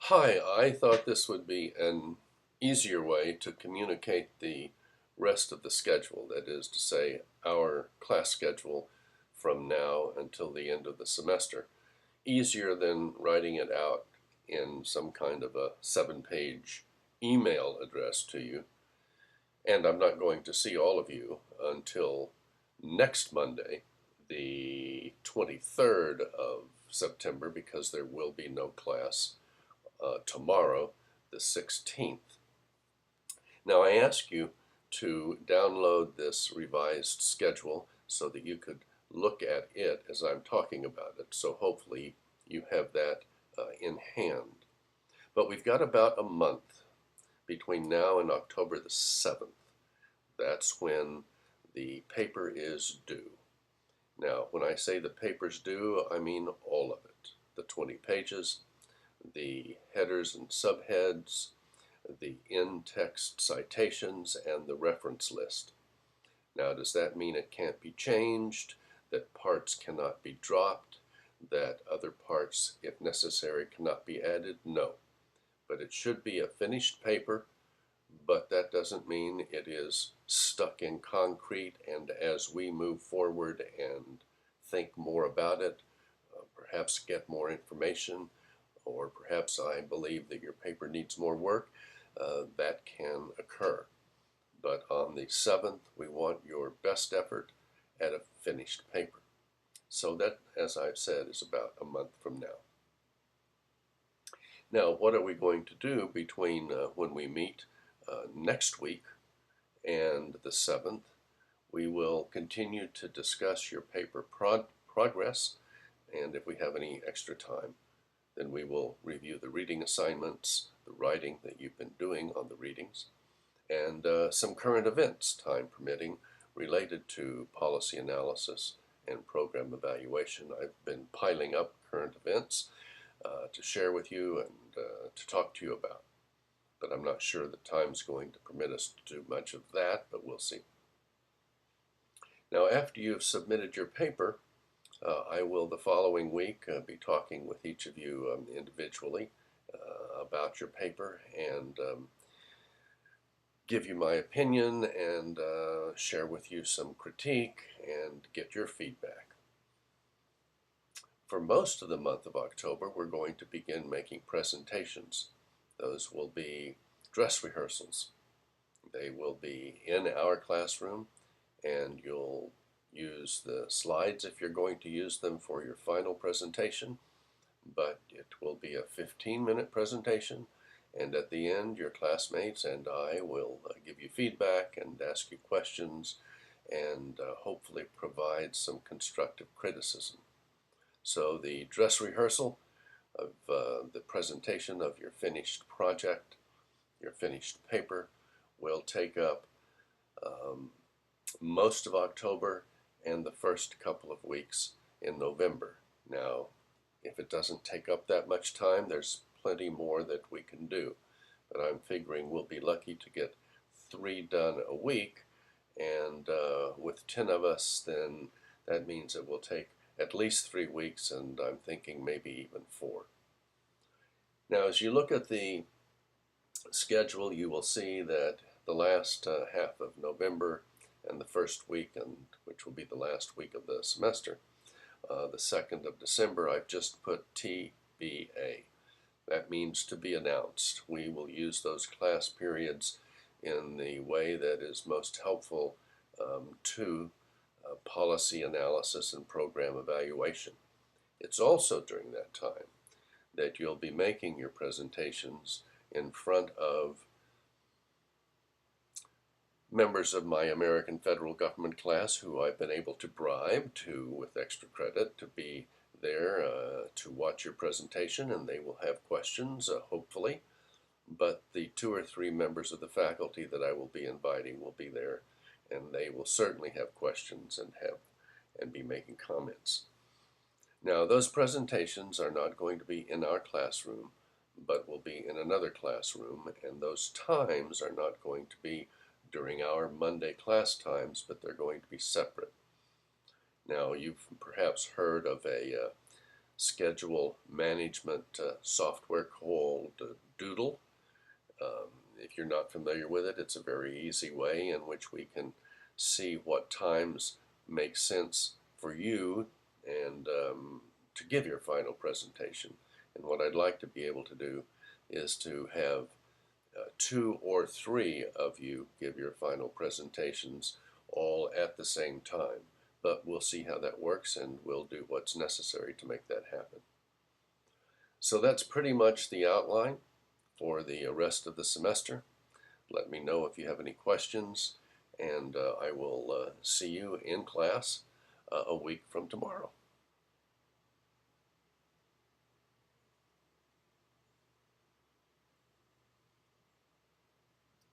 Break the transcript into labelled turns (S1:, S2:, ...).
S1: Hi, I thought this would be an easier way to communicate the rest of the schedule. That is to say, our class schedule from now until the end of the semester. Easier than writing it out in some kind of a 7-page email address to you. And I'm not going to see all of you until next Monday, the 23rd of September, because there will be no class tomorrow, the 16th. Now, I ask you to download this revised schedule so that you could look at it as I'm talking about it. So hopefully you have that in hand. But we've got about a month between now and October the 7th. That's when the paper is due. Now, when I say the paper's due, I mean all of it. The 20 pages, the headers and subheads, the in-text citations, and the reference list. Now, does that mean it can't be changed, that parts cannot be dropped, that other parts, if necessary, cannot be added? No. But it should be a finished paper, but that doesn't mean it is stuck in concrete, and as we move forward and think more about it, perhaps get more information, or perhaps I believe that your paper needs more work, that can occur. But on the 7th, we want your best effort at a finished paper. So that, as I've said, is about a month from now. Now, what are we going to do between when we meet next week and the 7th? We will continue to discuss your paper progress, and if we have any extra time, then we will review the reading assignments, the writing that you've been doing on the readings, and some current events, time permitting, related to policy analysis and program evaluation. I've been piling up current events to share with you and to talk to you about. But I'm not sure the time's going to permit us to do much of that, but we'll see. Now, after you've submitted your paper, I will the following week be talking with each of you individually about your paper and give you my opinion and share with you some critique and get your feedback. For most of the month of October, we're going to begin making presentations. Those will be dress rehearsals. They will be in our classroom, and you'll use the slides if you're going to use them for your final presentation, but it will be a 15-minute presentation, and at the end your classmates and I will give you feedback and ask you questions and hopefully provide some constructive criticism. So the dress rehearsal of the presentation of your finished project, your finished paper, will take up most of October and the first couple of weeks in November. Now, if it doesn't take up that much time, there's plenty more that we can do. But I'm figuring we'll be lucky to get 3 done a week, and with 10 of us, then that means it will take at least 3 weeks, and I'm thinking maybe even 4. Now, as you look at the schedule, you will see that the last half of November and the first week, and which will be the last week of the semester, the 2nd of December, I've just put TBA. That means to be announced. We will use those class periods in the way that is most helpful to policy analysis and program evaluation. It's also during that time that you'll be making your presentations in front of members of my American federal government class who I've been able to bribe to, with extra credit, to be there to watch your presentation, and they will have questions, hopefully. But the 2 or 3 members of the faculty that I will be inviting will be there, and they will certainly have questions and be making comments. Now, those presentations are not going to be in our classroom, but will be in another classroom, and those times are not going to be during our Monday class times, but they're going to be separate. Now, you've perhaps heard of a schedule management software called Doodle. If you're not familiar with it, it's a very easy way in which we can see what times make sense for you and to give your final presentation. And what I'd like to be able to do is to have 2 or 3 of you give your final presentations all at the same time. But we'll see how that works, and we'll do what's necessary to make that happen. So that's pretty much the outline for the rest of the semester. Let me know if you have any questions, and I will see you in class a week from tomorrow.